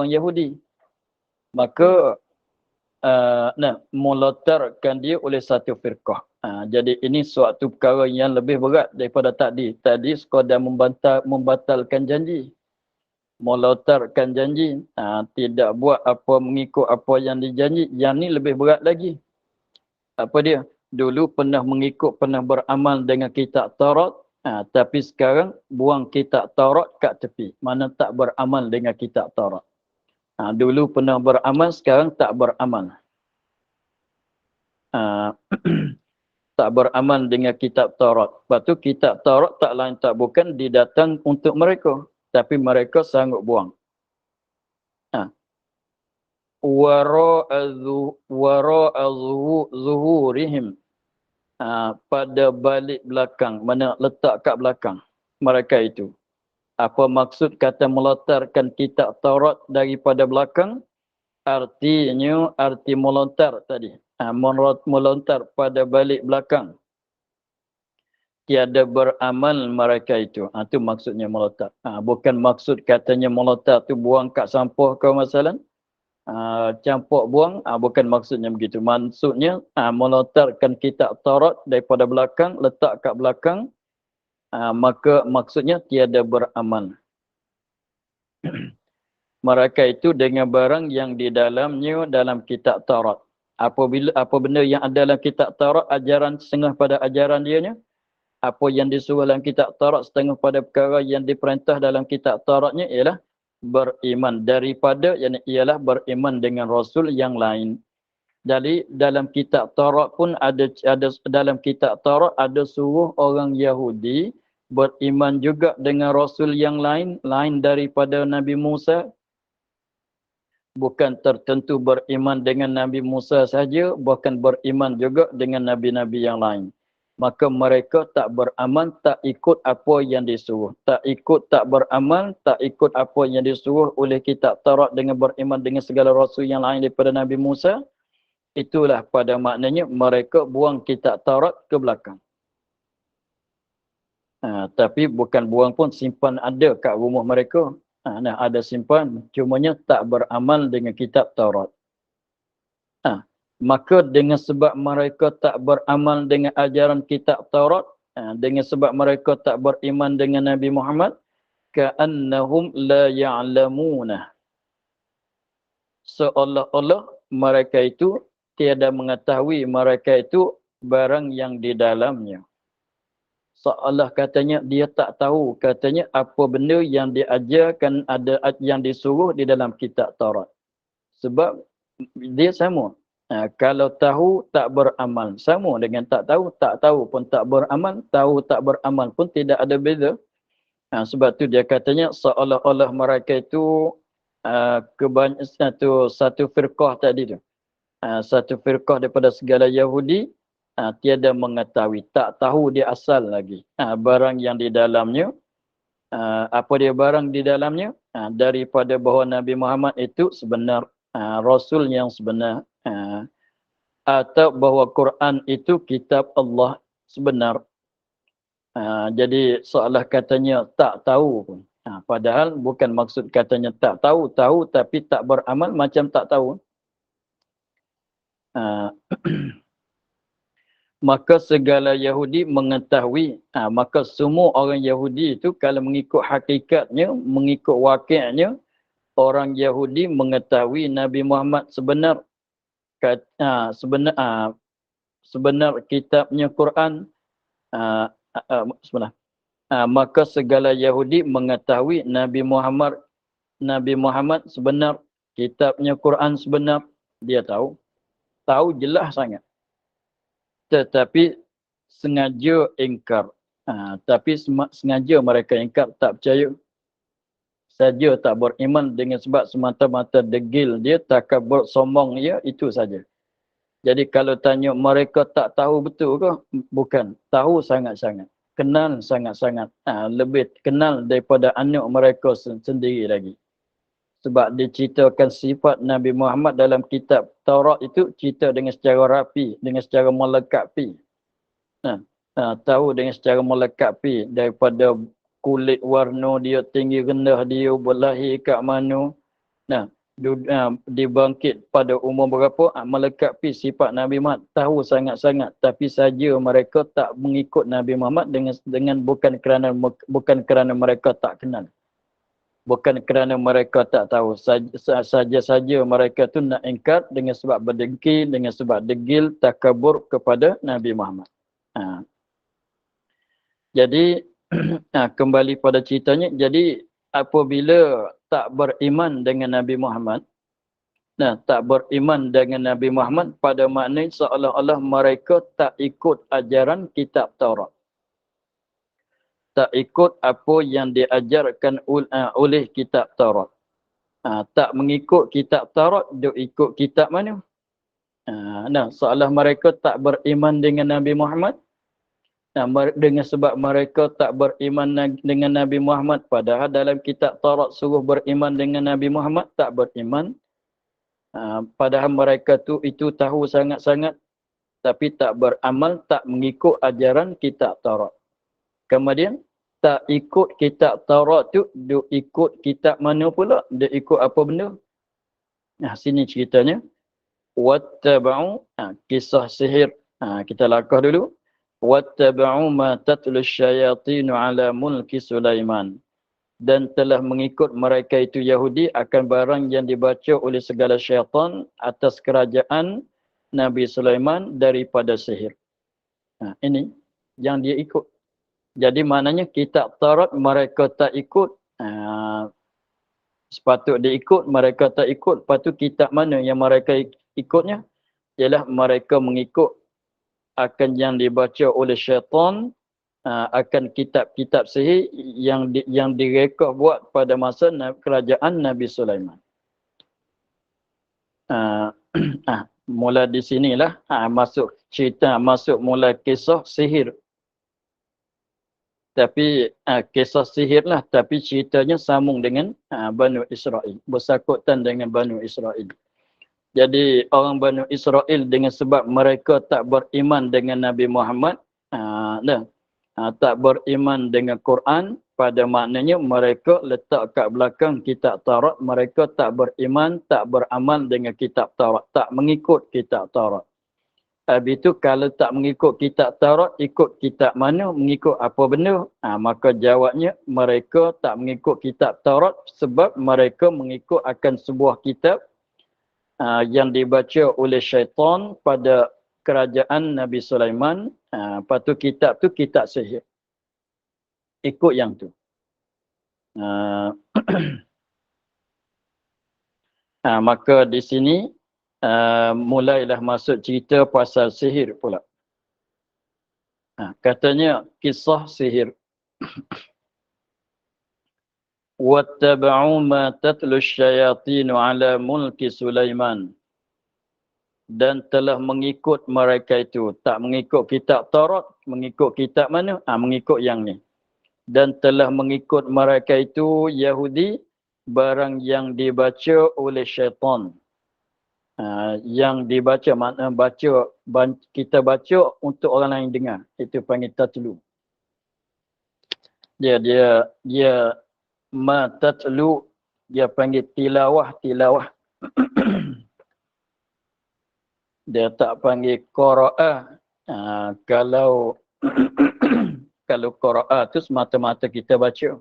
orang Yahudi. Maka melontarkan dia oleh satu firqah. Jadi ini suatu perkara yang lebih berat daripada tadi. Tadi sekadar membatalkan janji. Melontarkan janji. Tidak buat apa mengikut apa yang dijanji. Yang ni lebih berat lagi. Apa dia? Dulu pernah mengikut, pernah beramal dengan kitab Taurat. Tapi sekarang buang kitab Taurat kat tepi. Mana tak beramal dengan kitab Taurat. Dulu pernah beramal, sekarang tak beramal. Tak beramal dengan kitab Taurat. Lepas tu kitab Taurat tak lain tak bukan didatang untuk mereka. Tapi mereka sanggup buang. Wara'a zuhurihim. Pada balik belakang. Mana letak kat belakang mereka itu. Apa maksud kata melontarkan kitab Taurat daripada belakang? Artinya, arti melontar tadi. Melontar pada balik belakang. Tiada beramal mereka itu. Itu maksudnya melontar. Bukan maksud katanya melontar tu buang kat sampah ke masalah. Campur buang. Bukan maksudnya begitu. Maksudnya melontarkan kitab Taurat daripada belakang, letak kat belakang. Maka maksudnya tiada beramal. Mereka itu dengan barang yang di dalamnya dalam kitab Taurat. Apa benda yang ada dalam kitab Taurat, ajaran setengah pada ajaran dianya. Apa yang disuruh dalam kitab Taurat setengah pada perkara yang diperintah dalam kitab Tauratnya ialah beriman. Daripada ialah beriman dengan Rasul yang lain. Jadi dalam kitab Taurat pun ada dalam kitab Taurat ada suruh orang Yahudi beriman juga dengan Rasul yang lain daripada Nabi Musa. Bukan tertentu beriman dengan Nabi Musa saja, bahkan beriman juga dengan Nabi-Nabi yang lain. Maka mereka tak beramal, tak ikut apa yang disuruh. Tak beramal, tak ikut apa yang disuruh oleh kitab Taurat dengan beriman dengan segala Rasul yang lain daripada Nabi Musa. Itulah pada maknanya mereka buang kitab Taurat ke belakang. Tapi bukan buang pun, simpan ada kat rumah mereka. Ada simpan, cumanya tak beramal dengan kitab Taurat. Maka dengan sebab mereka tak beramal dengan ajaran kitab Taurat, dengan sebab mereka tak beriman dengan Nabi Muhammad, ka'annahum la ya'lamuna. Seolah-olah mereka itu tiada mengetahui mereka itu barang yang di dalamnya. Seolah katanya dia tak tahu katanya apa benda yang diajarkan, ada yang disuruh di dalam kitab Taurat. Sebab dia sama. Kalau tahu tak beramal, sama dengan tak tahu pun tak beramal, tahu tak beramal pun tidak ada beza. Sebab tu dia katanya seolah-olah mereka itu satu firqah tadi tu. Satu firqah daripada segala Yahudi tiada mengetahui, tak tahu dia asal lagi. Barang yang di dalamnya, apa dia barang di dalamnya? Daripada bahawa Nabi Muhammad itu sebenar, Rasul yang sebenar. Atau bahawa Quran itu kitab Allah sebenar. Jadi seolah katanya tak tahu pun. Padahal bukan maksud katanya tak tahu, tahu tapi tak beramal macam tak tahu. Maka segala Yahudi mengetahui, maka semua orang Yahudi itu kalau mengikut hakikatnya, mengikut wakilnya, orang Yahudi mengetahui Nabi Muhammad sebenar, sebenar kitabnya Quran, maka segala Yahudi mengetahui Nabi Muhammad sebenar, kitabnya Quran sebenar, dia tahu jelas sangat. Tetapi sengaja ingkar. Tapi sengaja mereka ingkar, tak percaya. Saja tak beriman dengan sebab semata-mata degil dia, takabur, sombong dia, itu saja. Jadi kalau tanya mereka tak tahu betul ke? Bukan. Tahu sangat-sangat. Kenal sangat-sangat. Lebih kenal daripada anak mereka sendiri lagi. Sebab diceritakan sifat Nabi Muhammad dalam kitab Taurat itu cerita dengan secara rapi, dengan secara melengkapi. Tahu dengan secara melengkapi daripada kulit warna dia, tinggi rendah dia, berlahir kat mana, dibangkit pada umur berapa, melengkapi sifat Nabi Muhammad, tahu sangat-sangat, tapi saja mereka tak mengikut Nabi Muhammad dengan bukan kerana mereka tak kenal. Bukan kerana mereka tak tahu. Saja mereka tu nak ingkar dengan sebab berdengki, dengan sebab degil, takabur kepada Nabi Muhammad. Jadi, kembali pada ceritanya. Jadi, apabila tak beriman dengan Nabi Muhammad, tak beriman dengan Nabi Muhammad, pada maknanya seolah-olah mereka tak ikut ajaran kitab Taurat. Tak ikut apa yang diajarkan oleh kitab Taurat. Tak mengikut kitab Taurat, dia ikut kitab mana? Seolah mereka tak beriman dengan Nabi Muhammad. Dengan sebab mereka tak beriman dengan Nabi Muhammad, padahal dalam kitab Taurat suruh beriman dengan Nabi Muhammad, tak beriman. Padahal mereka itu tahu sangat-sangat, tapi tak beramal, tak mengikut ajaran kitab Taurat. Kemudian, tak ikut kitab Taurat tu, dia ikut kitab mana pula? Dia ikut apa benda? Sini ceritanya. Wattaba'u, kisah sihir. Kita lakah dulu. Wattaba'u ma tatlu syayatinu ala mulki Sulaiman. Dan telah mengikut mereka itu Yahudi akan barang yang dibaca oleh segala syaitan atas kerajaan Nabi Sulaiman daripada sihir. Ini yang dia ikut. Jadi maknanya kitab Taurat mereka tak ikut. Sepatut dia ikut, mereka tak ikut. Lepas tu kitab mana yang mereka ikutnya? Ialah mereka mengikut akan yang dibaca oleh syaitan, akan kitab-kitab sihir yang direka buat pada masa kerajaan Nabi Sulaiman. Mula di sinilah masuk cerita, masuk mula kisah sihir. Tapi kisah sihir lah, tapi ceritanya sambung dengan Banu Israel, bersangkutan dengan Banu Israel. Jadi orang Banu Israel dengan sebab mereka tak beriman dengan Nabi Muhammad, tak beriman dengan Quran, pada maknanya mereka letak kat belakang kitab Taurat, mereka tak beriman, tak beramal dengan kitab Taurat, tak mengikut kitab Taurat. Habis itu kalau tak mengikut kitab Taurat, ikut kitab mana, mengikut apa benda? Maka jawabnya mereka tak mengikut kitab Taurat sebab mereka mengikut akan sebuah kitab yang dibaca oleh syaitan pada kerajaan Nabi Sulaiman. Lepas tu kitab tu kitab sihir. Ikut yang tu. Maka di sini mulailah masuk cerita pasal sihir pula. Katanya kisah sihir. Wattaba'u ma tatlu syayatinu ala mulki Sulaiman. Dan telah mengikut mereka itu. Tak mengikut kitab Taurat, mengikut kitab mana? Mengikut yang ni. Dan telah mengikut mereka itu Yahudi, barang yang dibaca oleh syaitan. Yang dibaca, makna kita baca untuk orang lain dengar. Itu panggil tatlu. Dia ma tatlu, dia panggil tilawah. Dia tak panggil qira'ah. Kalau qira'ah tu semata-mata kita baca.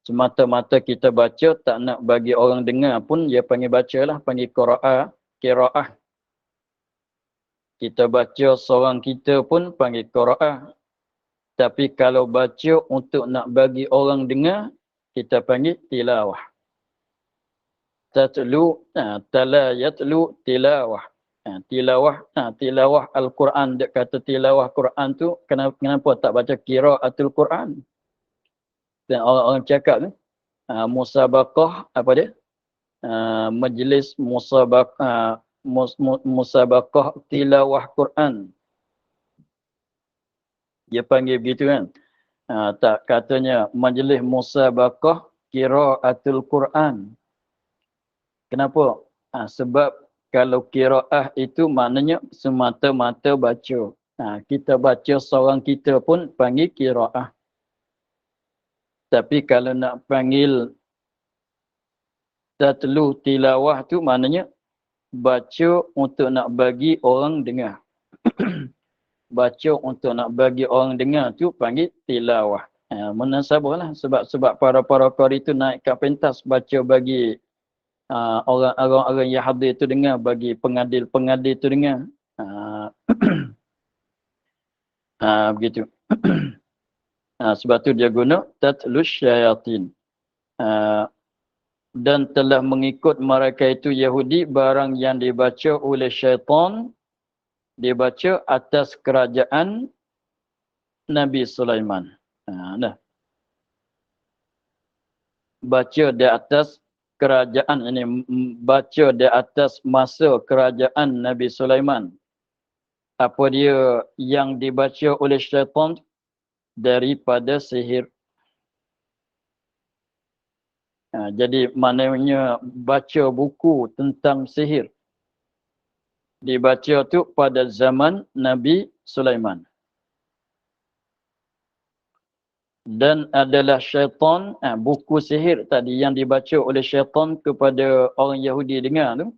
Semata-mata kita baca, tak nak bagi orang dengar pun dia panggil bacalah, panggil qira'ah. Kita baca seorang kita pun panggil qira'ah. Tapi kalau baca untuk nak bagi orang dengar, kita panggil tilawah. Tatlu, tala yatlu tilawah. Tilawah Al-Quran. Dia kata tilawah Quran tu, kenapa tak baca qira'atul Quran? Dan orang-orang cakap tu, musabaqah, apa dia? Majlis musabaqah tilawah Quran. Dia panggil begitu kan. Tak, katanya majlis musabaqah qira'atul Quran. Kenapa? Sebab kalau qira'ah itu maknanya semata-mata baca. Kita baca seorang kita pun panggil qira'ah. Tapi kalau nak panggil tatlu tilawah tu maknanya baca untuk nak bagi orang dengar. Baca untuk nak bagi orang dengar tu panggil tilawah. Munasabah lah sebab para qari tu naik ke pentas baca bagi orang-orang yang hadir tu dengar, bagi pengadil-pengadil tu dengar. Begitu. Sebab tu dia guna tatlus syayatin. Dan telah mengikut mereka itu Yahudi barang yang dibaca oleh syaitan, dibaca atas kerajaan Nabi Sulaiman. Baca di atas kerajaan ini, baca di atas masa kerajaan Nabi Sulaiman. Apa dia yang dibaca oleh syaitan? Daripada sihir. Jadi maknanya baca buku tentang sihir. Dibaca tu pada zaman Nabi Sulaiman. Dan adalah syaitan, buku sihir tadi yang dibaca oleh syaitan kepada orang Yahudi dengar tu,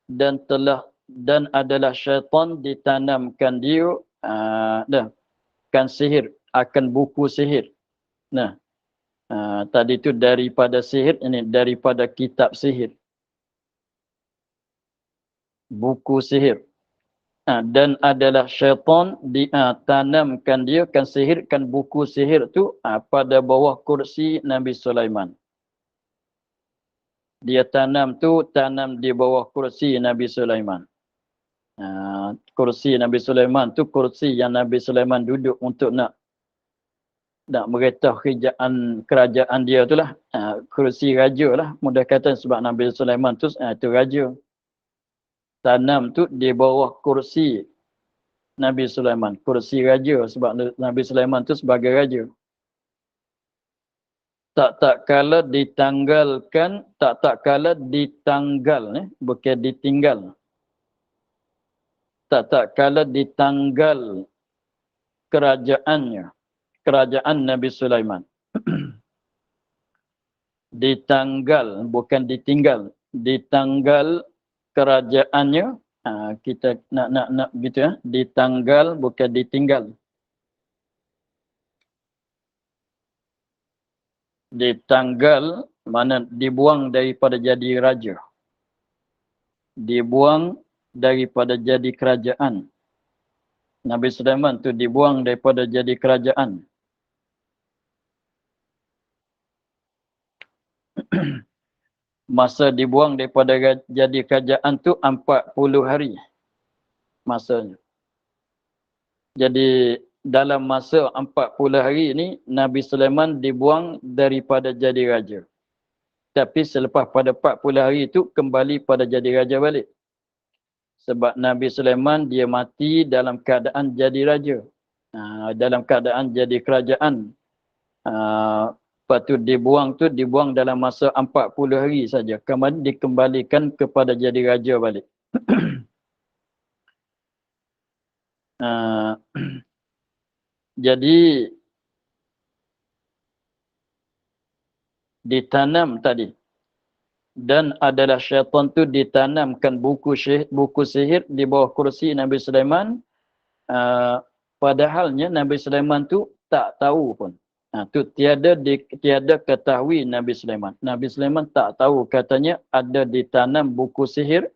dan adalah syaitan ditanamkan dia kan sihir, akan buku sihir. Tadi tu daripada sihir, ini daripada kitab sihir, buku sihir. Dan adalah syaitan ditanamkan dia, kan sihir, kan buku sihir tu pada bawah kursi Nabi Sulaiman. Dia tanam di bawah kursi Nabi Sulaiman. Kursi Nabi Sulaiman tu kursi yang Nabi Sulaiman duduk untuk nak meretah kerajaan dia tu lah. Kursi raja lah, mudah kata, sebab Nabi Sulaiman tu itu raja. Tanam tu di bawah kursi Nabi Sulaiman, kursi raja, sebab Nabi Sulaiman tu sebagai raja. Tak kala ditanggalkan, tak kala ditanggal, bukan ditinggal. Tak kala ditanggal kerajaannya, kerajaan Nabi Sulaiman. Ditanggal, bukan ditinggal. Ditanggal kerajaannya, kita nak gitu ya, ditanggal bukan ditinggal. Ditanggal mana dibuang daripada jadi raja, dibuang daripada jadi kerajaan. Nabi Sulaiman tu dibuang daripada jadi kerajaan. Masa dibuang daripada jadi kerajaan tu 40 hari masanya. Jadi dalam masa 40 hari ini Nabi Sulaiman dibuang daripada jadi raja. Tapi selepas pada 40 hari itu kembali pada jadi raja balik. Sebab Nabi Sulaiman dia mati dalam keadaan jadi raja. Dalam keadaan jadi kerajaan. Lepas tu dibuang dalam masa 40 hari saja. Kemudian dikembalikan kepada jadi raja balik. Jadi ditanam tadi. Dan adalah syaitan tu ditanamkan buku sihir di bawah kursi Nabi Sulaiman. Padahalnya Nabi Sulaiman tu tak tahu pun. Tu tiada ketahui Nabi Sulaiman. Nabi Sulaiman tak tahu, katanya ada ditanam buku sihir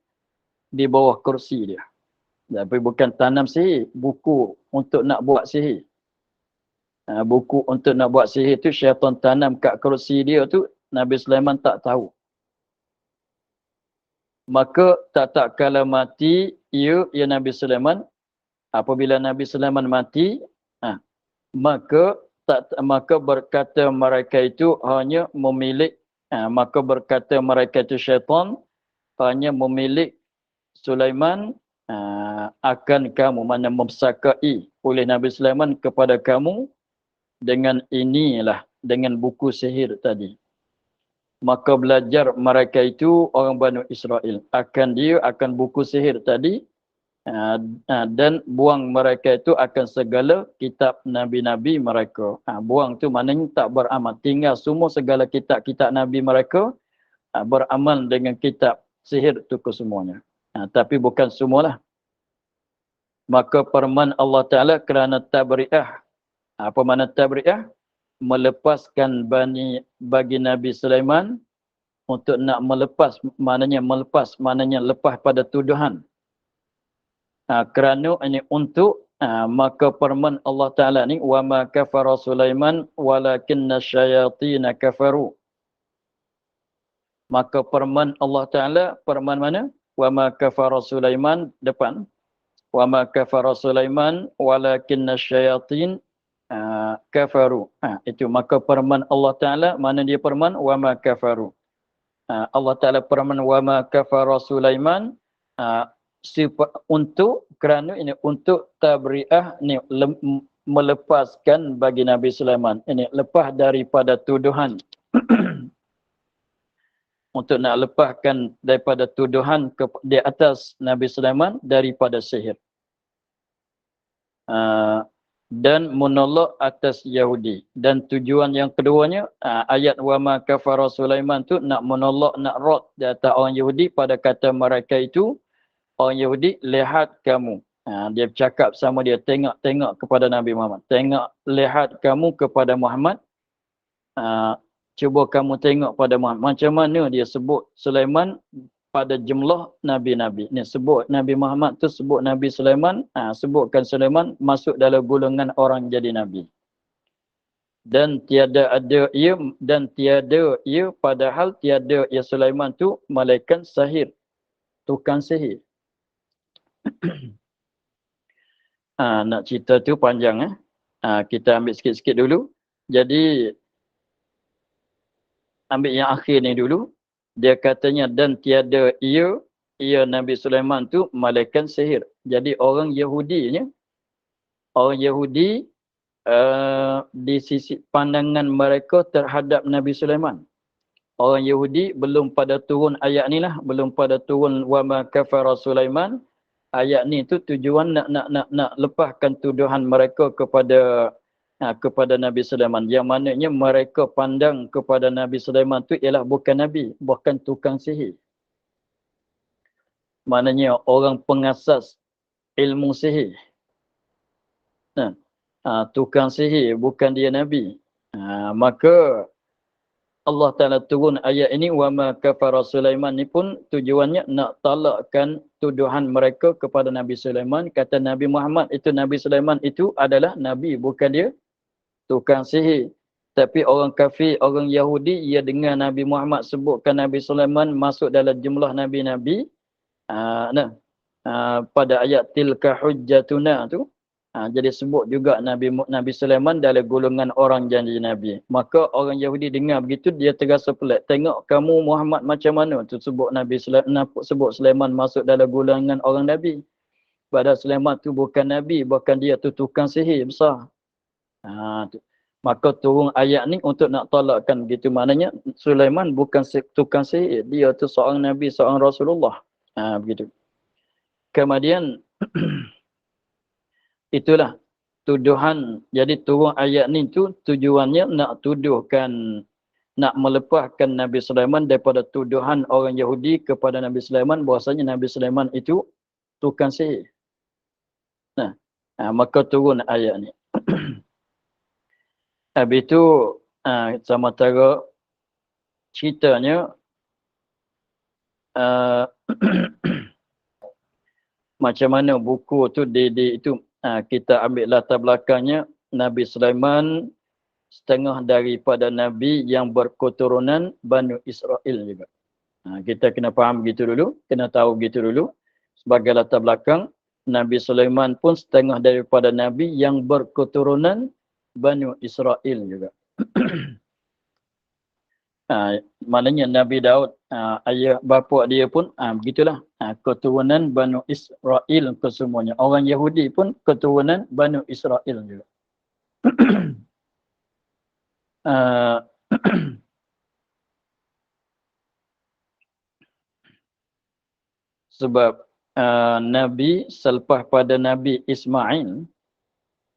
di bawah kursi dia. Tapi bukan tanam sihir, buku untuk nak buat sihir. Buku untuk nak buat sihir tu syaitan tanam kat kursi dia tu, Nabi Sulaiman tak tahu. Maka tak kala mati ya Nabi Sulaiman, apabila Nabi Sulaiman mati, maka berkata mereka itu hanya memilik, maka berkata mereka itu syaitan hanya memilik Sulaiman akan kamu, mana memsakai oleh Nabi Sulaiman kepada kamu dengan inilah, dengan buku sihir tadi. Maka belajar mereka itu orang Banu Israel akan buku sihir tadi, dan buang mereka itu akan segala kitab nabi-nabi mereka. Buang tu maknanya tak beramal, tinggal semua segala kitab-kitab nabi mereka, beramal dengan kitab sihir itu kesemuanya. Tapi bukan semualah. Maka firman Allah Ta'ala kerana tabri'ah. Apa makna tabri'ah? Melepaskan bagi Nabi Sulaiman untuk nak melepas, maknanya lepas pada tuduhan. Kerana ini untuk, maka firman Allah Ta'ala ni, وَمَا كَفَرَ سُلَيْمَانَ وَلَكِنَّ الشَّيَاطِينَ كَفَرُوا. Maka firman Allah Ta'ala, firman mana? وَمَا كَفَرَ سُلَيْمَانَ, depan. وَمَا كَفَرَ سُلَيْمَانَ وَلَكِنَّ الشَّيَاطِينَ كَفَرُوا. Itu maka firman Allah Ta'ala, mana dia firman? وَمَا كَفَرُوا. Allah Ta'ala firman وَمَا كَفَرَ سُلَيْمَانَ, untuk, kerana ini untuk tabri'ah ni, melepaskan bagi Nabi Sulaiman. Ini lepas daripada tuduhan. Untuk nak lepaskan daripada tuduhan di atas Nabi Sulaiman daripada sihir. Dan menolak atas Yahudi. Dan tujuan yang keduanya, ayat wama kafara Sulaiman tu nak menolak, nak rot di atas orang Yahudi pada kata mereka itu, orang Yahudi, lihat kamu. Dia bercakap sama dia, tengok kepada Nabi Muhammad. Lihat kamu kepada Muhammad. Cuba kamu tengok pada Muhammad. Macam mana dia sebut Sulaiman pada jumlah Nabi-Nabi. Ni sebut Nabi Muhammad tu sebut Nabi Sulaiman. Sebutkan Sulaiman masuk dalam golongan orang jadi Nabi. Dan tiada ia padahal tiada ia Sulaiman tu malaikat sihir. Tukang sihir. Nak cerita tu panjang. Kita ambil sikit-sikit dulu. Jadi ambil yang akhir ni dulu. Dia katanya dan tiada ia Nabi Sulaiman tu malaikat sihir. Jadi orang Yahudinya, orang Yahudi di sisi pandangan mereka terhadap Nabi Sulaiman. Orang Yahudi belum pada turun ayat ni lah, belum pada turun wa ma kafara Sulaiman. Ayat ni tu tujuan nak lepaskan tuduhan mereka kepada Nabi Sulaiman. Yang maknanya mereka pandang kepada Nabi Sulaiman tu ialah bukan Nabi, bukan tukang sihir. Maknanya orang pengasas ilmu sihir. Tukang sihir, bukan dia Nabi. Maka Allah Ta'ala turun ayat ini, وَمَا كَفَرَ Sulaiman ni pun tujuannya nak talakkan tuduhan mereka kepada Nabi Sulaiman. Kata Nabi Muhammad itu, Nabi Sulaiman itu adalah Nabi, bukan dia tukang sihir. Tapi orang kafir, orang Yahudi, ia dengar Nabi Muhammad sebutkan Nabi Sulaiman masuk dalam jumlah Nabi-Nabi. Pada ayat tilka hujjatuna tu, jadi sebut juga Nabi Sulaiman dalam golongan orang janji Nabi. Maka orang Yahudi dengar begitu, dia terasa pelik. Tengok kamu Muhammad macam mana tu sebut sebut Sulaiman masuk dalam golongan orang Nabi. Padahal Sulaiman tu bukan Nabi, bukan dia tu tukang sihir besar. Maka turun ayat ni untuk nak tolakkan begitu. Maknanya Sulaiman bukan tukang sihir, dia tu seorang Nabi, seorang Rasulullah. Begitu. Kemudian itulah tuduhan. Jadi turun ayat ni tu tujuannya nak tuduhkan, nak melepaskan Nabi Sulaiman daripada tuduhan orang Yahudi kepada Nabi Sulaiman bahwasanya Nabi Sulaiman itu tukang sihir. Maka turun ayat ni. Habis itu sementara ceritanya macam mana buku tu itu kita ambil latar belakangnya. Nabi Sulaiman setengah daripada Nabi yang berketurunan Banu Israel juga. Kita kena faham gitu dulu, kena tahu gitu dulu. Sebagai latar belakang, Nabi Sulaiman pun setengah daripada Nabi yang berketurunan Banu Israel juga. Maknanya Nabi Daud, ayah bapa dia pun begitulah, keturunan Banu Israel kesemuanya. Orang Yahudi pun keturunan Banu Israel juga. Sebab Nabi selepas pada Nabi Ismail,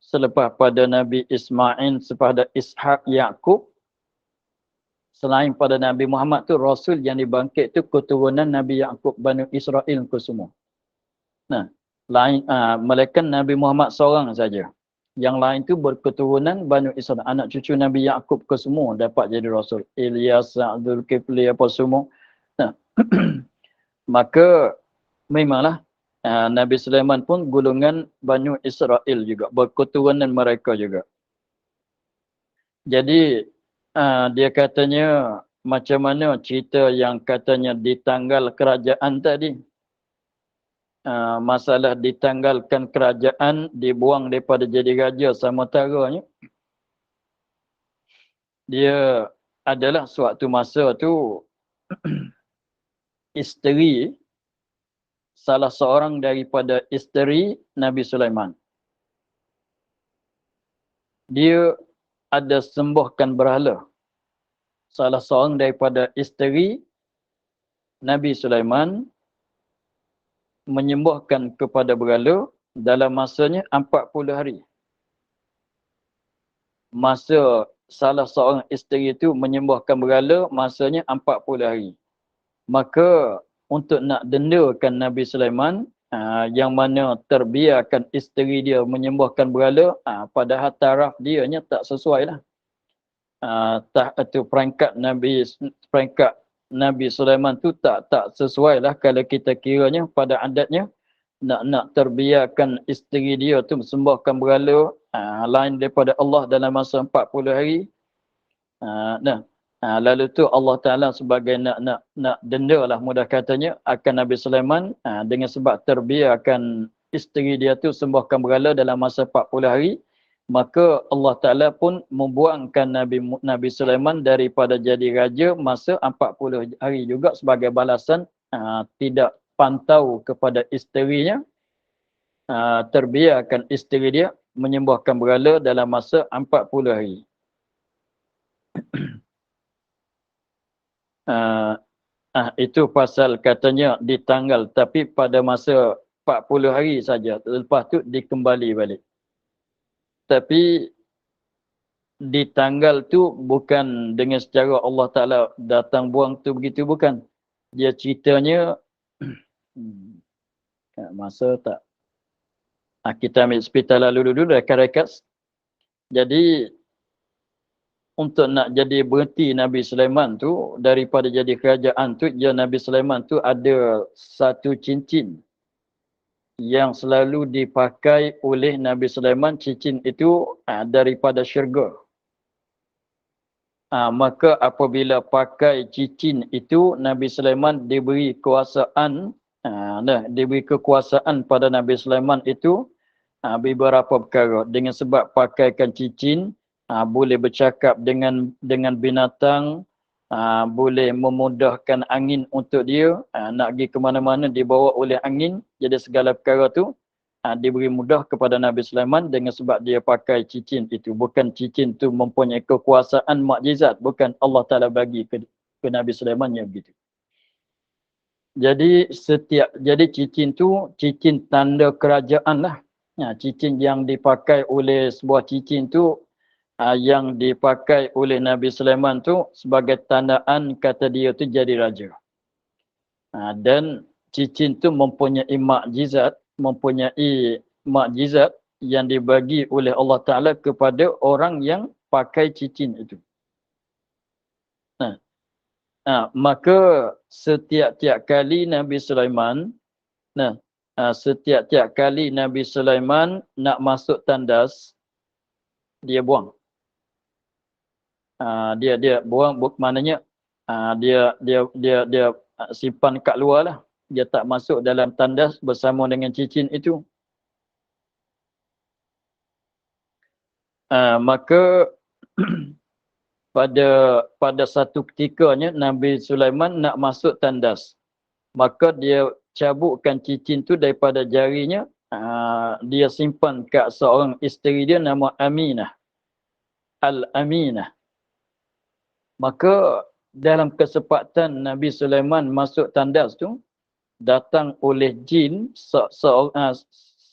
selepas pada Nabi Ismail, sepada Ishak, Yaqub, selain pada Nabi Muhammad tu, Rasul yang dibangkit tu keturunan Nabi Yaqub Bani Israel ke semua. Nah, melainkan Nabi Muhammad seorang saja. Yang lain tu berketurunan Bani Israel, anak cucu Nabi Yaqub ke semua dapat jadi Rasul. Ilyas, Zulkifli apa semua. Nah, maka memanglah Nabi Sulaiman pun golongan Bani Israel juga, berketurunan mereka juga. Jadi dia katanya macam mana cerita yang katanya ditanggal kerajaan tadi. Masalah ditanggalkan kerajaan, dibuang daripada jadi raja sementaranya. Dia adalah suatu masa tu isteri, salah seorang daripada isteri Nabi Sulaiman, dia ada sembahkan berhala. Salah seorang daripada isteri Nabi Sulaiman menyembahkan kepada berhala dalam masanya 40 hari. Masa salah seorang isteri itu menyembahkan berhala, masanya 40 hari. Maka untuk nak dendakan Nabi Sulaiman, yang mana terbiarkan isteri dia menyembahkan berhala, padahal taraf dia tak sesuai lah. Peringkat Nabi Sulaiman tu tak sesuai lah kalau kita kiranya pada adatnya nak terbiarkan isteri dia tu sembahkan berhala lain daripada Allah dalam masa 40 hari. Lalu tu Allah Ta'ala sebagai nak denda lah mudah katanya akan Nabi Sulaiman dengan sebab terbiarkan isteri dia tu sembahkan berhala dalam masa 40 hari. Maka Allah Ta'ala pun membuangkan Nabi Sulaiman daripada jadi raja masa 40 hari juga sebagai balasan tidak pantau kepada isterinya, terbiarkan isteri dia menyembahkan berhala dalam masa 40 hari. Itu pasal katanya ditanggal, tapi pada masa 40 hari saja, lepas tu dikembali balik. Tapi ditanggal tu bukan dengan secara Allah Ta'ala datang buang tu begitu, bukan. Dia ceritanya masa tak kita ambil hospital lalu dulu rekas. Jadi untuk nak jadi berhenti Nabi Sulaiman tu daripada jadi kerajaan tu, Nabi Sulaiman tu ada satu cincin yang selalu dipakai oleh Nabi Sulaiman. Cincin itu daripada syurga. Maka apabila pakai cincin itu, Nabi Sulaiman diberi kekuasaan, diberi kekuasaan pada Nabi Sulaiman itu beberapa perkara. Dengan sebab pakaikan cincin, boleh bercakap dengan binatang, boleh memudahkan angin untuk dia, nak pergi ke mana-mana dibawa oleh angin. Jadi segala perkara tu diberi mudah kepada Nabi Sulaiman dengan sebab dia pakai cincin itu. Bukan cincin tu mempunyai kekuasaan mukjizat, bukan Allah Ta'ala bagi ke Nabi Sulaiman yang begitu. Jadi cincin tu cincin tanda kerajaan lah. Cincin yang dipakai oleh sebuah cincin tu yang dipakai oleh Nabi Sulaiman tu sebagai tandaan kata dia tu jadi raja. Dan cincin tu mempunyai mukjizat yang dibagi oleh Allah Ta'ala kepada orang yang pakai cincin itu. Maka setiap-tiap kali Nabi Sulaiman nak masuk tandas, dia buang. Dia buang, maknanya dia simpan kat luar lah. Dia tak masuk dalam tandas bersama dengan cincin itu. Maka pada satu ketikanya Nabi Sulaiman nak masuk tandas. Maka dia cabutkan cincin tu daripada jarinya. Dia simpan kat seorang isteri dia nama Aminah. Al-Aminah. Maka dalam kesempatan Nabi Sulaiman masuk tandas tu, datang oleh jin,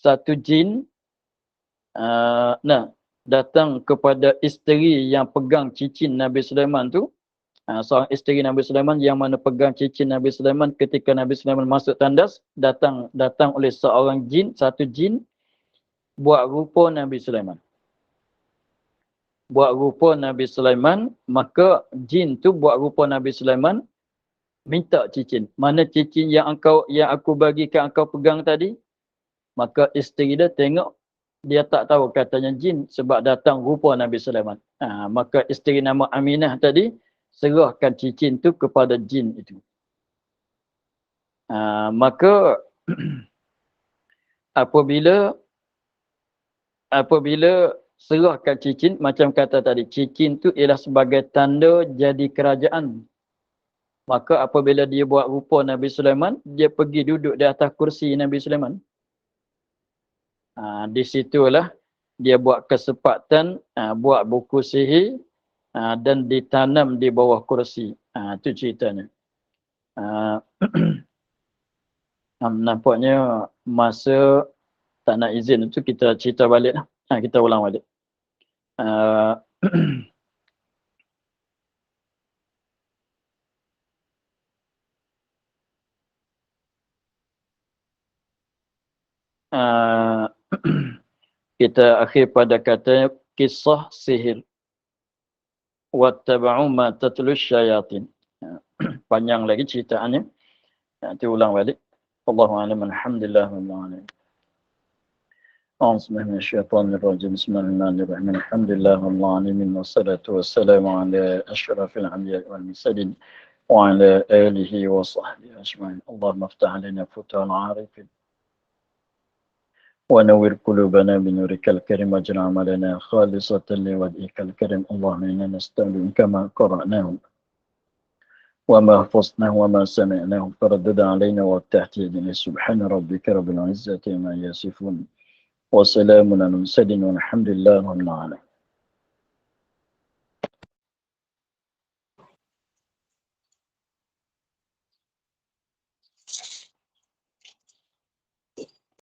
satu jin, datang kepada isteri yang pegang cincin Nabi Sulaiman tu, Seorang isteri Nabi Sulaiman yang mana pegang cincin Nabi Sulaiman ketika Nabi Sulaiman masuk tandas, datang oleh seorang jin, satu jin buat rupa Nabi Sulaiman. Buat rupa Nabi Sulaiman, maka jin tu buat rupa Nabi Sulaiman, minta cincin. Mana cincin yang aku bagikan engkau pegang tadi? Maka isteri dia tengok, dia tak tahu katanya jin sebab datang rupa Nabi Sulaiman. Maka isteri nama Aminah tadi serahkan cincin tu kepada jin itu. Maka apabila serahkan cincin, macam kata tadi, cincin tu ialah sebagai tanda jadi kerajaan. Maka apabila dia buat rupa Nabi Sulaiman, dia pergi duduk di atas kursi Nabi Sulaiman. Di situlah dia buat kesempatan, buat buku sihir dan ditanam di bawah kursi. Itu ceritanya. Nampaknya masa tak nak izin itu kita cerita balik lah. Kita ulang balik. Kita akhir pada kata kisah sihir. Wattaba'u ma tatlu syayatin. Panjang lagi ceritaannya. Nanti ulang balik. Allahu a'lam. Alhamdulillah rabbil alamin. أعوذ بالله من الشيطان الرجيم بسم الله الرحمن الرحيم الحمد لله رب العالمين والصلاة والسلام على أشرف الأنبياء والمرسلين وعلى آله وصحبه أجمعين اللهم افتح علينا فتوح العارفين ونور قلوبنا بنورك الكريم واجعل عملنا خالصة لوجهك الكريم اللهم إنا نستودعك ما قرأناه وما حفظناه وما سمعناه فردد علينا والتحتيج سبحان ربك رب العزة ما يصفون وسلام على المرسلين والحمد لله رب العالمين